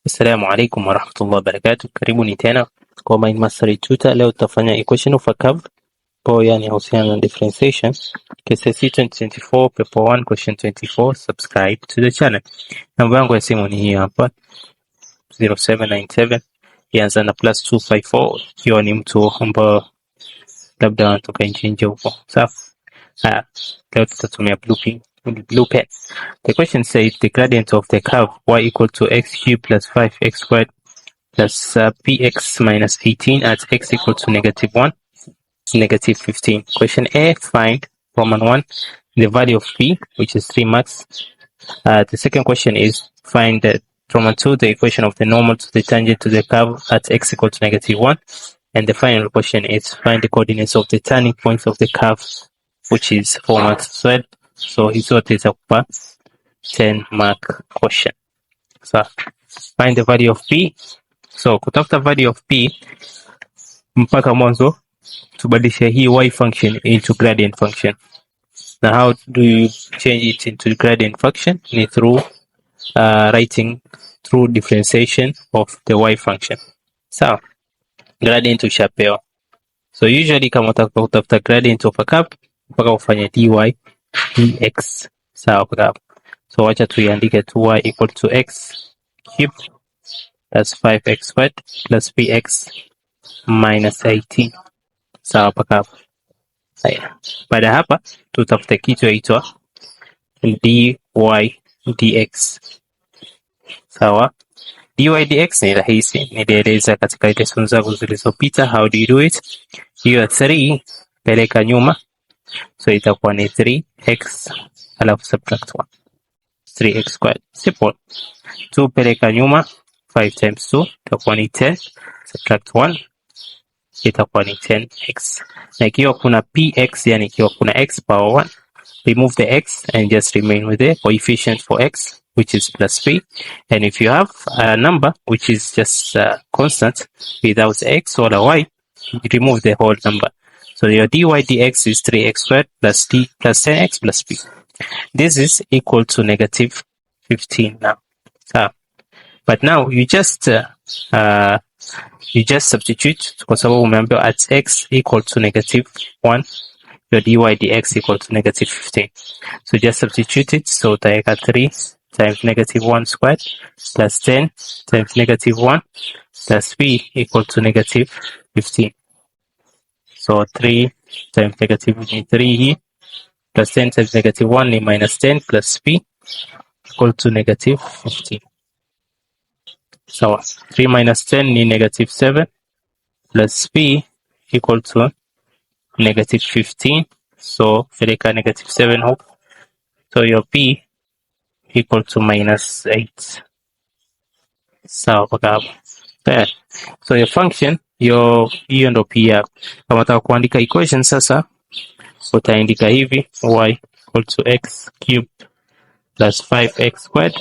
Assalamu alaikum warahmatullahi wabarakatuh. Karibuni tena kwa Mind Mastery Tutor. Leo tutafanya equation of a curve kwa yani husiana na differentiation. KCSE 2024 paper 1 question 24. Subscribe to the channel. Namba yangu ya simu ni hii hapa 0797 ianza na +254 ikiwa ni mtu ambao labda anatoka nje huko. Sawa. Leo tutatumia blue pen. The question says the gradient of the curve y equal to x³ plus 5x squared plus px minus 18 at x equal to -1 to -15. Question A, find Roman 1 the value of p, which is 3 marks. The second question is find Roman 2 the equation of the normal to the tangent to the curve at x equal to -1. And the final question is find the coordinates of the turning points of the curve, which is 4 marks as well. So hizo zitakupa 10 mark question. So find the value of p. So kutafuta value of p mpaka mwanzo tubadilishe hii y function into gradient function. Now how do you change it into gradient function? Ni through writing through differentiation of the y function. So gradient ushapewa. So usually kama utaka kutafuta gradient of a curve mpaka ufanye dy dx. Sawa kwa hapo. So wacha tuiandike 2y equal to x³ plus 5x squared plus px minus 18. Sawa mpaka hapo. Haya. Baada hapa tutafute kitu yaitwa dy dx. Sawa. dy dx ni rahisi, nilieleza katika lesson zangu zilizopita. How do you do it? Hiyo 3 peleka nyuma, so itakuwa ni 3x alafu subtract 1. 3x squared. Simple. 2 peleka nyuma, 5 times 2 itakuwa ni 10, subtract 1 itakuwa ni 10x. Na ikiwa kuna px, yani ikiwa kuna x power 1, remove the x and just remain with the coefficient for x, which is plus p. And if you have a number which is just constant without x or a y, you remove the whole number. So your dy dx is 3x squared plus t plus 10x plus p. This is equal to -15 now. But now you just substitute kwa sababu umeambiwa at x equal to -1, your dy dx equal to -15. So just substitute it. So utaweka 3 times -1 squared plus 10 times -1 plus p equal to -15. So 3 times negative ni 3 hii plus 10 times -1 ni -10 plus p equal to -15. So 3 minus 10 ni -7 plus p equal to -15. So peleka -7 huko. So your p equal to -8. Sawa mpaka hapo. So your function, hiyo ndo p yako. Kama unataka kuandika equation sasa, utaandika hivi y equal to x³ plus 5x squared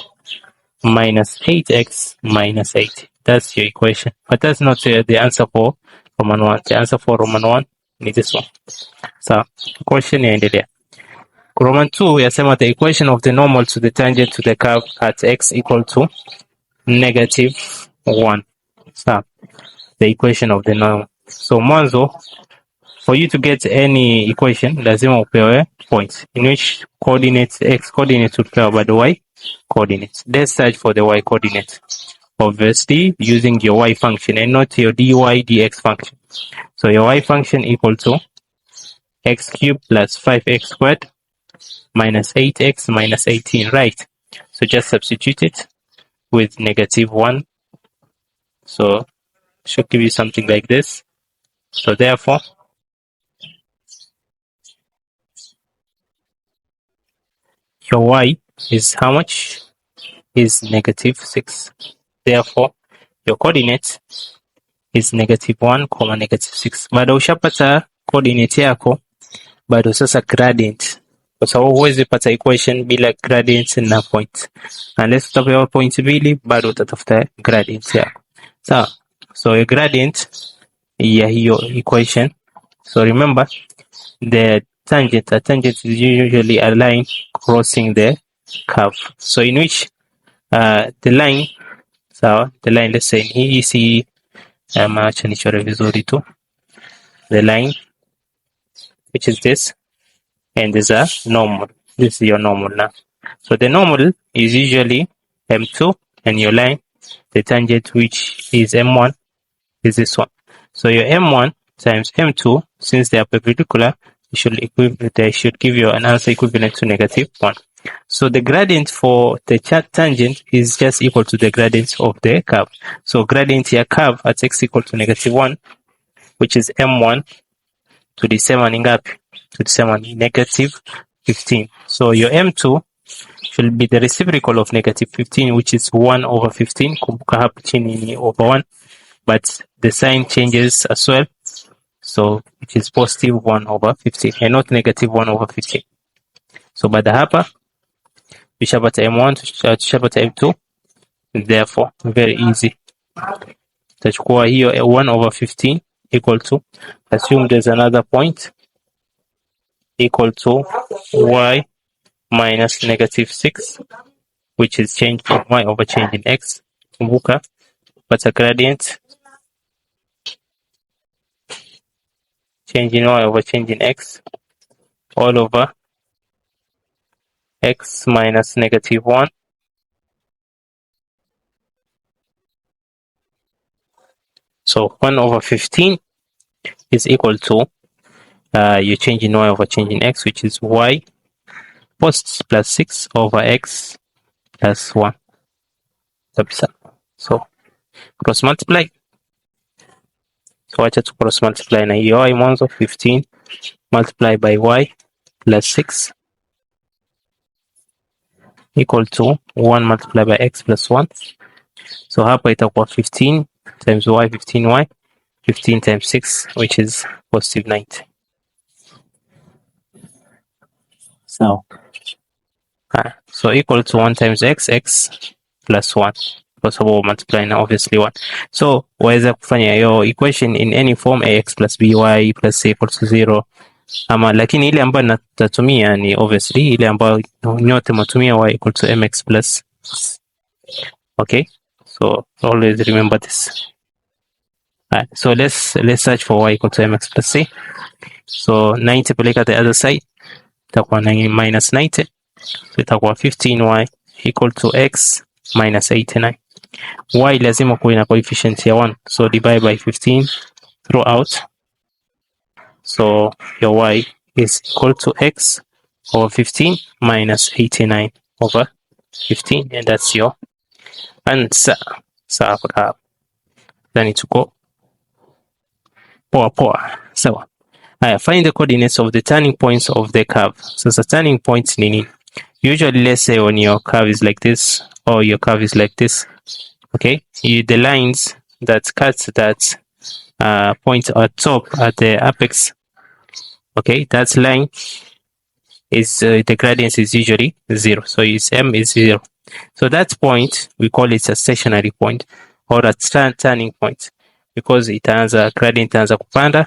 minus 8x minus 8. That's your equation. But that's not the answer for Roman 1. The answer for Roman 1 is this one. So, question yaendelea. Roman 2 yasema the equation of the normal to the tangent to the curve at x equal to -1. So, the equation of the normal. So, mwanzo, for you to get any equation, lazima upewe points. In which coordinates, x coordinates upewa by the y coordinates. Let's search for the y coordinate. Obviously, using your y function and not your dy dx function. So your y function equal to x³ plus 5x squared minus 8x minus 18, right? So just substitute it with -1. So should give you something like this. So therefore, your y is how much? Is -6. Therefore, your coordinate is -1, -6. Bado ushapata coordinate yako, bado sasa gradient. Kwa sababu huwezi pata equation bila gradient na point. Unless utapewa point mbili, bado utatafuta gradient yako. So your gradient ya hiyo equation. So remember, the tangent, a tangent is usually a line crossing the curve. So in which the line Sawa, the line let's say hii si acha nichore vizuri tu. The line which is this, and there's a normal. This is your normal now. So the normal is usually M2, and your line, the tangent which is M1, is this one. So your M1 times M2, since they are perpendicular, they should give you an answer equivalent to -1. So the gradient for the tangent is just equal to the gradient of the curve. So gradient here curve at x equal to -1, which is M1, tulisema ni ngapi? Tulisema ni -15. So your M2 should be the reciprocal of -15, which is 1/15. Kumbuka hapa chini ni over 1, but the sign changes as well. So it is positive 1/15 and not -1/15. So baada hapa tushapata M1, tushapata M2, therefore very easy. Tutachukua hiyo 1/15 equal to, assume there's another point equal to y minus -6, which is change from y over change in x. Kumbuka pata gradient, change in y over change in x, all over x minus -1 so 1/15 is equal to you change in y over change in x, which is y plus 6 over x plus 1. So cross multiply. So acha tu cross multiply na hiyo y mwanzo 15 multiply by y plus 6 equal to 1 multiply by x plus 1. So hapa itakuwa 15 times y, 15y, 15 times 6, which is positive 90. So equal to 1 times x, x plus 1. Kwa sababu multiply na obviously 1. So waweza kufanya hiyo equation in any form, ax plus by plus c equals to 0. Ama lakini ile ambayo natatumia ni obviously ile ambayo nyote mtumia y equal to mx plus. Okay, so always remember this. So let's search for y equal to mx plus c. So 90 peleka the other side, itakuwa minus 90. So itakuwa 15y equal to x minus 89. Y lazima kuwe na coefficient ya 1, so divide by 15 throughout. So your y is equal to x over 15 minus 89 over 15, and that's your answer. Sawa. Then it's go. Poa. Sawa. Find the coordinates of the turning points of the curve. So the turning points nini? Usually, let's say when your curve is like this or your curve is like this, okay, the lines that cut that point at top at the apex, okay, that line is the gradient is usually 0, so its m is 0. So that point we call it a stationary point or a turning point, because itaanza gradient itaanza kupanda,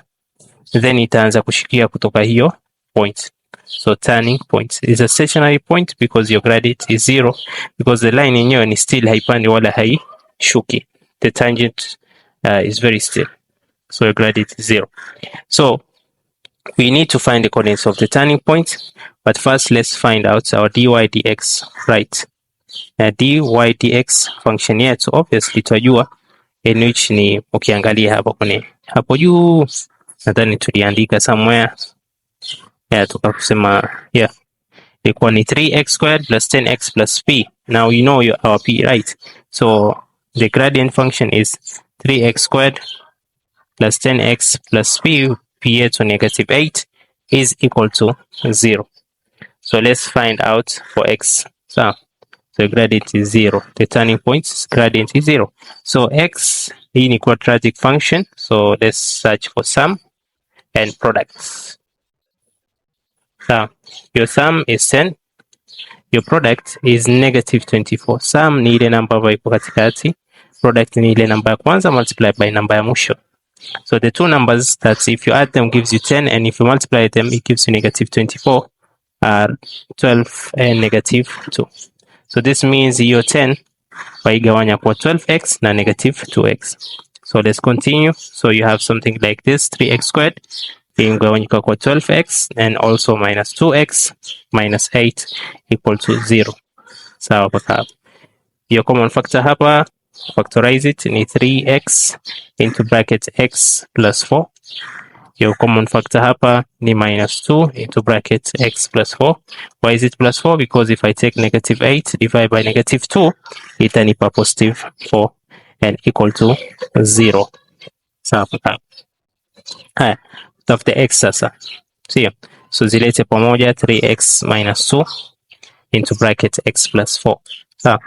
then itaanza kushikia kutoka hiyo point. So turning point is a stationary point because your gradient is 0, because the line yenyewe ni still, haipandi wala haishuki. The tangent is very still, so your gradient is 0. So we need to find the coordinates of the turning point, but first let's find out our dy dx, right? Dy dx function yetu obviously tunajua, in which ni ukiangalia hapa kwenye hapo juu nadhani tuliandika somewhere, tukasema ilikuwa ni 3x² plus 10x plus p. Now you know our p, right? So the gradient function is 3x² plus 10x plus p, p yetu -8, is equal to 0. So let's find out for x. So the gradient is 0. The turning point's gradient is 0. So x, hii ni quadratic function, so let's search for sum and products. So your sum is 10, your product is -24. Sum ni ile namba ambayo ipo katikati, product ni ile namba ya kwanza multiply by namba ya mwisho. So the two numbers that if you add them gives you 10, and if you multiply them it gives you -24, are 12 and -2. So this means your 10 waigawanya kwa 12x na negative 2x. So let's continue. So you have something like this, 3x squared igawanyika kwa 12x and also minus 2x minus 8 equal to 0. Sawa mpaka hapa. Your common factor hapa, factorize it, ni 3x into bracket x plus 4. Your common factor hapa ni minus 2 into bracket x plus 4. Why is it plus 4? Because if I take negative 8 divided by negative 2, itanipa positive 4 and equal to 0. Sawa mpaka hapa. Haya, tafuta x sasa. Sio? So zilete pamoja, 3x minus 2 into bracket x plus 4. Sawa?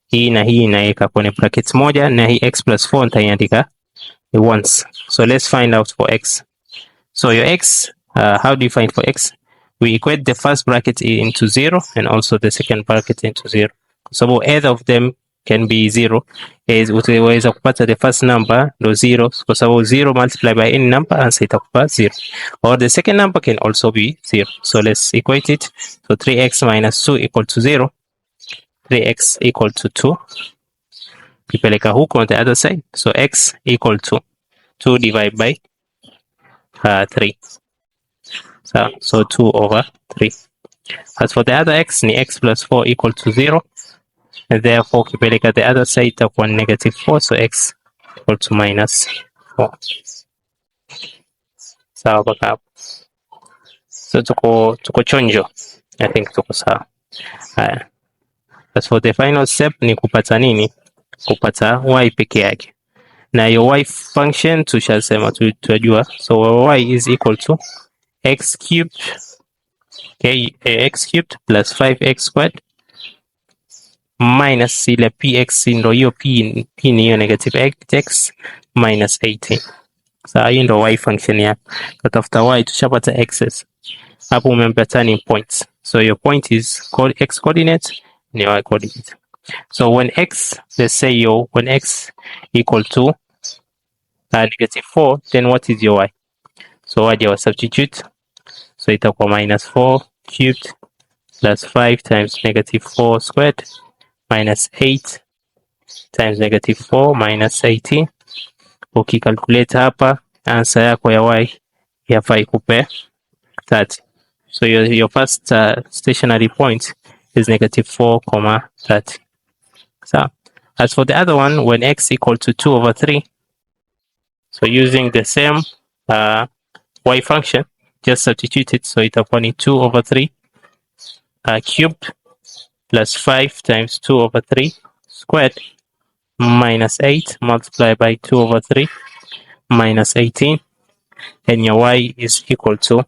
Hii na hii naeka kwenye bracket moja na hii x plus 4 nitaiandika once. So let's find out for x. So your x, how do you find for x? We equate the first bracket into 0 and also the second bracket into 0. So either of them can be 0. Utaweza kupata the first number ndo 0 kwa sababu 0 multiplied by any number answer itakupa 0. Or the second number can also be 0. So let's equate it. So 3x minus 2 equal to 0. 3x equal to 2. Kipeleka huko on the other side. So x equal to 2 divided by 3. So 2 over 3. As for the other x, ni x plus 4 equal to 0. And therefore, kipeleka the other side itakuwa negative 4. So x equal to minus 4. Sawa mpaka hapo. So tuko chonjo. I think tuko sawa. Haya. As for the final step ni kupata nini? Kupata y peke yake. Na your y function tushasema tunajua. So y is equal to x cubed, okay, x cubed plus 5x squared minus ile px ndo hiyo p ni hiyo negative x minus 18. So hiyo ndo y function ya. Kutafuta y tushapata x's. Hapo umempata ni points. So your point is called x coordinate and y coordinate. So when x, let's say when x equal to negative 4, then what is your y? So what do you substitute? So itakuwa minus 4 cubed plus 5 times negative 4 squared minus 8 times negative 4 minus 18. Ukicalculate hapa, answer yako ya y yafaa ikupe 30. So your first stationary point is negative 4,30. So as for the other one, when x equal to 2 over 3, so using the same y function, just substitute it. So itakuwa ni 2 over 3 cubed plus 5 times 2 over 3 squared minus 8 multiplied by 2 over 3 minus 18. And your y is equal to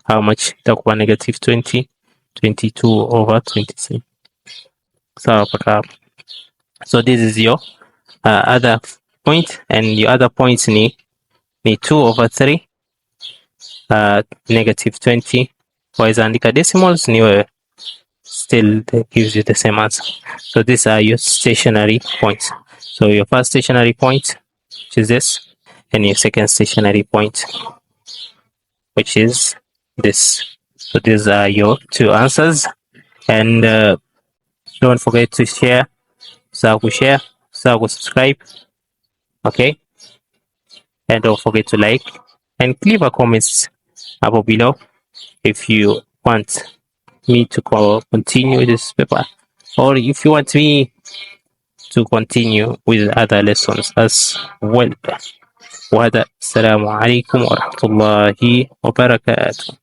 how much? Itakuwa negative 20, 22 over 23. Sawa mpaka hapo. So this is your other point, and your other points ni 2 over 3 negative 20. Waweza andika decimals ni wewe. Still that gives you the same answer. So these are your stationary points. So your first stationary point, which is this, and your second stationary point, which is this. So these are your two answers. And don't forget to share. Share, subscribe. Okay. And don't forget to like and leave a comment above below if you want me to continue this paper, or if you want me to continue with other lessons as well. وهذا السلام عليكم ورحمة الله وبركاته.